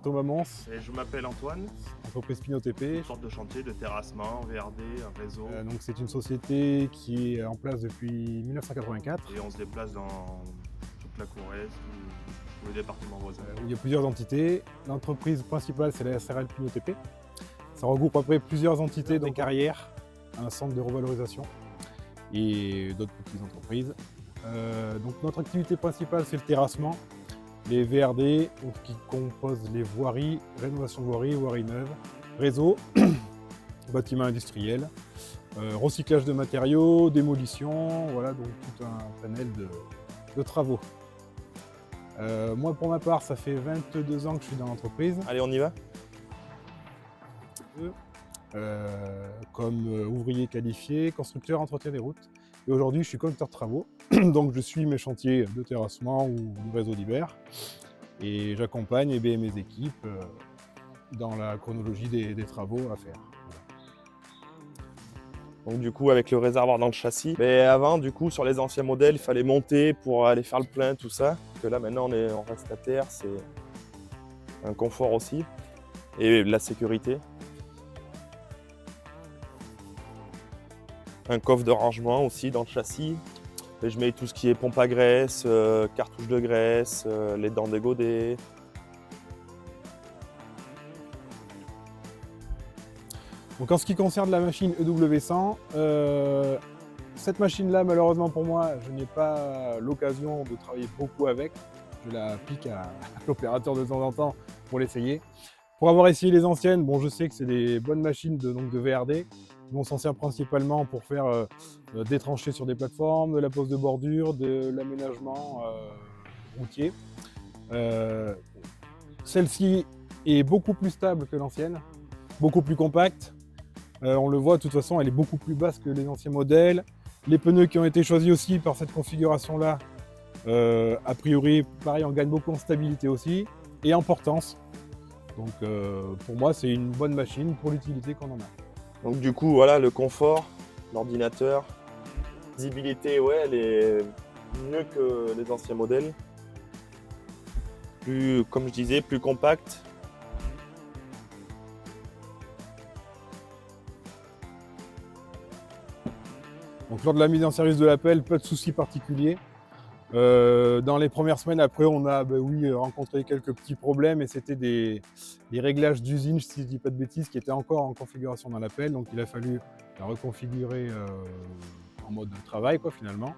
Thomas Mons, Et je m'appelle Antoine, entreprise Pinot TP. une sorte de chantier de terrassement, VRD, un réseau. Donc c'est une société qui est en place depuis 1984, Et on se déplace dans toute la Corrèze, tous les départements voisins. où il y a plusieurs entités. L'entreprise principale, c'est la SRL Pinot TP. Ça regroupe après plusieurs entités, donc carrières, un centre de revalorisation et d'autres petites entreprises. Donc notre activité principale, c'est le terrassement, les VRD, donc, qui composent les voiries, rénovation de voiries, voiries neuves, réseau, bâtiments industriels, recyclage de matériaux, démolition, voilà, donc tout un panel de travaux. Moi, pour ma part, ça fait 22 ans que je suis dans l'entreprise. Allez, on y va. Comme ouvrier qualifié, constructeur, entretien des routes. Et aujourd'hui, je suis conducteur de travaux. Donc, je suis mes chantiers de terrassement ou de réseau d'hiver. Et j'accompagne mes équipes dans la chronologie des travaux à faire. Donc du coup, avec le réservoir dans le châssis. Mais avant, du coup, sur les anciens modèles, il fallait monter pour aller faire le plein, tout ça. Que là, maintenant, on reste à terre, c'est un confort aussi. Et de la sécurité. Un coffre de rangement aussi dans le châssis. Et je mets tout ce qui est pompe à graisse, cartouche de graisse, les dents des godets. Donc en ce qui concerne la machine EW100, cette machine-là, malheureusement pour moi, je n'ai pas l'occasion de travailler beaucoup avec. Je la pique à l'opérateur de temps en temps pour l'essayer. Pour avoir essayé les anciennes, bon, je sais que c'est des bonnes machines de VRD. On s'en sert principalement pour faire des tranchées sur des plateformes, de la pose de bordure, de l'aménagement routier. Celle-ci est beaucoup plus stable que l'ancienne, beaucoup plus compacte. On le voit, de toute façon, elle est beaucoup plus basse que les anciens modèles. Les pneus qui ont été choisis aussi par cette configuration-là, a priori, pareil, on gagne beaucoup en stabilité aussi et en portance. Donc pour moi, c'est une bonne machine pour l'utilité qu'on en a. Donc du coup, voilà, le confort, l'ordinateur, la visibilité, ouais, elle est mieux que les anciens modèles. Plus, comme je disais, plus compacte. Donc lors de la mise en service de l'appel, pas de soucis particuliers. Dans les premières semaines après, on a rencontré quelques petits problèmes et c'était des réglages d'usine, si je ne dis pas de bêtises, qui étaient encore en configuration dans l'appel. Donc il a fallu la reconfigurer en mode travail finalement.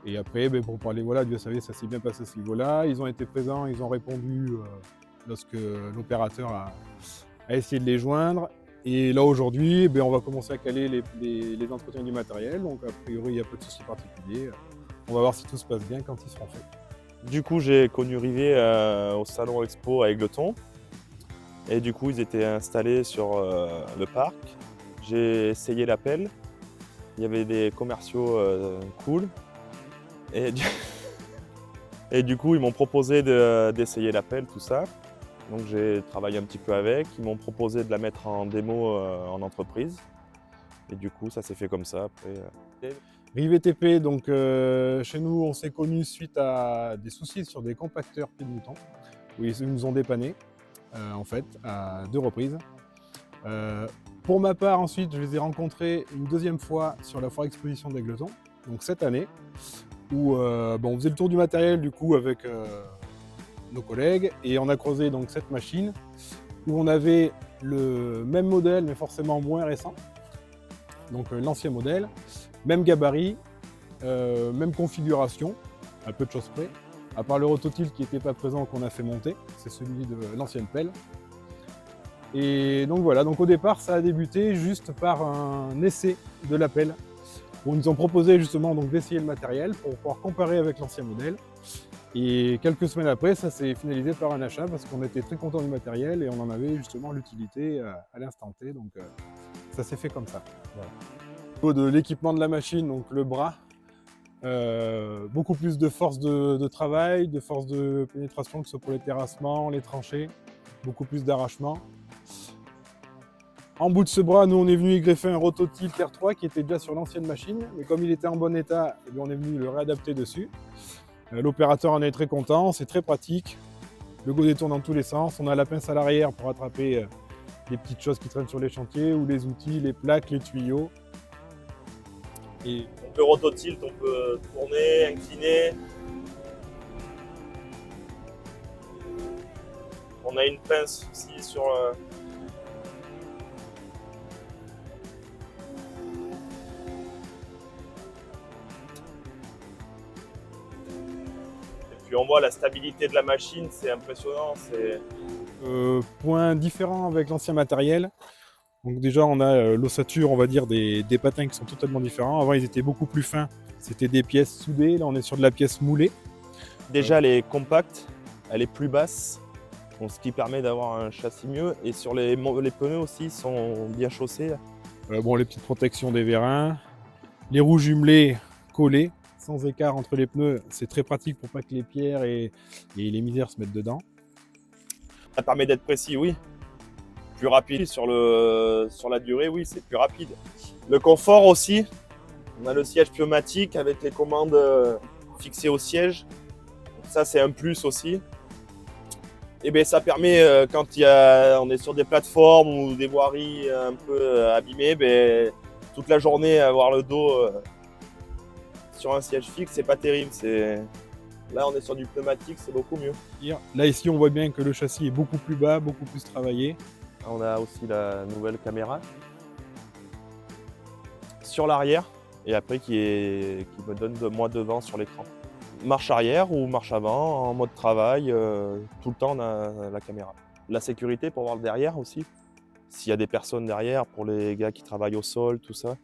Et après, pour parler, voilà, Dieu savait, ça s'est bien passé à ce niveau-là. Ils ont été présents, ils ont répondu lorsque l'opérateur a essayé de les joindre. Et là aujourd'hui, on va commencer à caler les entretiens du matériel. Donc a priori, il n'y a pas de soucis particuliers. On va voir si tout se passe bien quand ils seront faits. Du coup, j'ai connu Rivet au Salon Expo à Égletons. Et du coup, ils étaient installés sur le parc. J'ai essayé l'appel. Il y avait des commerciaux cool. Et du coup, ils m'ont proposé d'essayer l'appel, tout ça. Donc j'ai travaillé un petit peu avec. Ils m'ont proposé de la mettre en démo en entreprise. Et du coup, ça s'est fait comme ça après. Rivet TP, donc chez nous, on s'est connus suite à des soucis sur des compacteurs pieds de mouton, où ils nous ont dépanné, en fait, à 2 reprises. Pour ma part, ensuite, je les ai rencontrés une deuxième fois sur la foire exposition d'Égletons, donc cette année, où on faisait le tour du matériel du coup avec nos collègues, et on a creusé donc cette machine, où on avait le même modèle, mais forcément moins récent, donc l'ancien modèle. Même gabarit, même configuration, à peu de choses près, à part le rototilt qui n'était pas présent qu'on a fait monter, c'est celui de l'ancienne pelle. Et donc voilà, donc au départ ça a débuté juste par un essai de la pelle, où ils nous ont proposé justement d'essayer le matériel pour pouvoir comparer avec l'ancien modèle. Et quelques semaines après, ça s'est finalisé par un achat parce qu'on était très contents du matériel et on en avait justement l'utilité à l'instant T, donc ça s'est fait comme ça. Voilà. Au niveau de l'équipement de la machine, donc le bras, beaucoup plus de force de travail, de force de pénétration, que ce soit pour les terrassements, les tranchées, beaucoup plus d'arrachement. En bout de ce bras, nous on est venu y greffer un rototilt R3 qui était déjà sur l'ancienne machine, mais comme il était en bon état, on est venu le réadapter dessus. L'opérateur en est très content, c'est très pratique. Le godet tourne dans tous les sens. On a la pince à l'arrière pour attraper les petites choses qui traînent sur les chantiers, ou les outils, les plaques, les tuyaux. Et On peut rototilt, on peut tourner, incliner. On a une pince aussi sur Et puis on voit la stabilité de la machine, c'est impressionnant. point différent avec l'ancien matériel. Donc déjà, on a l'ossature, on va dire, des patins qui sont totalement différents. Avant, ils étaient beaucoup plus fins. C'était des pièces soudées. Là, on est sur de la pièce moulée. Déjà, elle est compacte, elle est plus basse, donc ce qui permet d'avoir un châssis mieux. Et sur les pneus aussi, sont bien chaussés. Bon, les petites protections des vérins. Les roues jumelées collées, sans écart entre les pneus. C'est très pratique pour pas que les pierres et les misères se mettent dedans. Ça permet d'être précis, oui. Plus rapide sur la durée, oui, c'est plus rapide. Le confort aussi, on a le siège pneumatique avec les commandes fixées au siège. Donc ça, c'est un plus aussi. Et bien, ça permet, quand on est sur des plateformes ou des voiries un peu abîmées, ben, toute la journée, avoir le dos sur un siège fixe, c'est pas terrible. Là, on est sur du pneumatique, c'est beaucoup mieux. Là, ici, on voit bien que le châssis est beaucoup plus bas, beaucoup plus travaillé. On a aussi la nouvelle caméra sur l'arrière et après qui me donne moi devant sur l'écran. Marche arrière ou marche avant, en mode travail, tout le temps on a la caméra. La sécurité pour voir le derrière aussi, s'il y a des personnes derrière, pour les gars qui travaillent au sol, tout ça.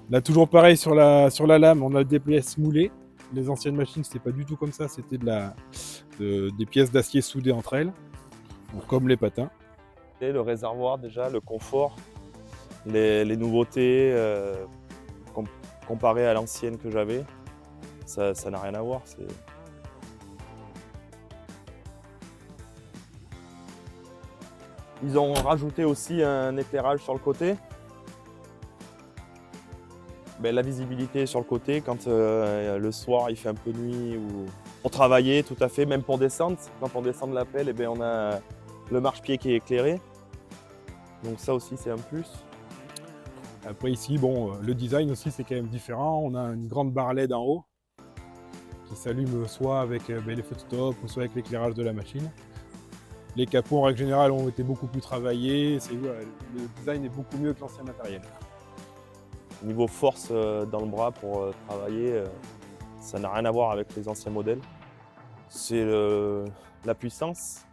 Là, toujours pareil sur la lame, on a des pièces moulées. Les anciennes machines, c'était pas du tout comme ça, c'était des pièces d'acier soudées entre elles. Comme les patins. Et le réservoir déjà, le confort, les nouveautés comparé à l'ancienne que j'avais, ça n'a rien à voir. Ils ont rajouté aussi un éclairage sur le côté. Ben, la visibilité sur le côté quand le soir il fait un peu nuit ou pour travailler, tout à fait, même pour descendre. Quand on descend de la pelle, eh ben, on a le marchepied qui est éclairé. Donc ça aussi c'est un plus. Après ici, bon, le design aussi c'est quand même différent. On a une grande barre LED en haut qui s'allume soit avec les feux de stop ou soit avec l'éclairage de la machine. Les capots en règle générale ont été beaucoup plus travaillés. Le design est beaucoup mieux que l'ancien matériel. Niveau force dans le bras pour travailler, ça n'a rien à voir avec les anciens modèles. C'est la puissance.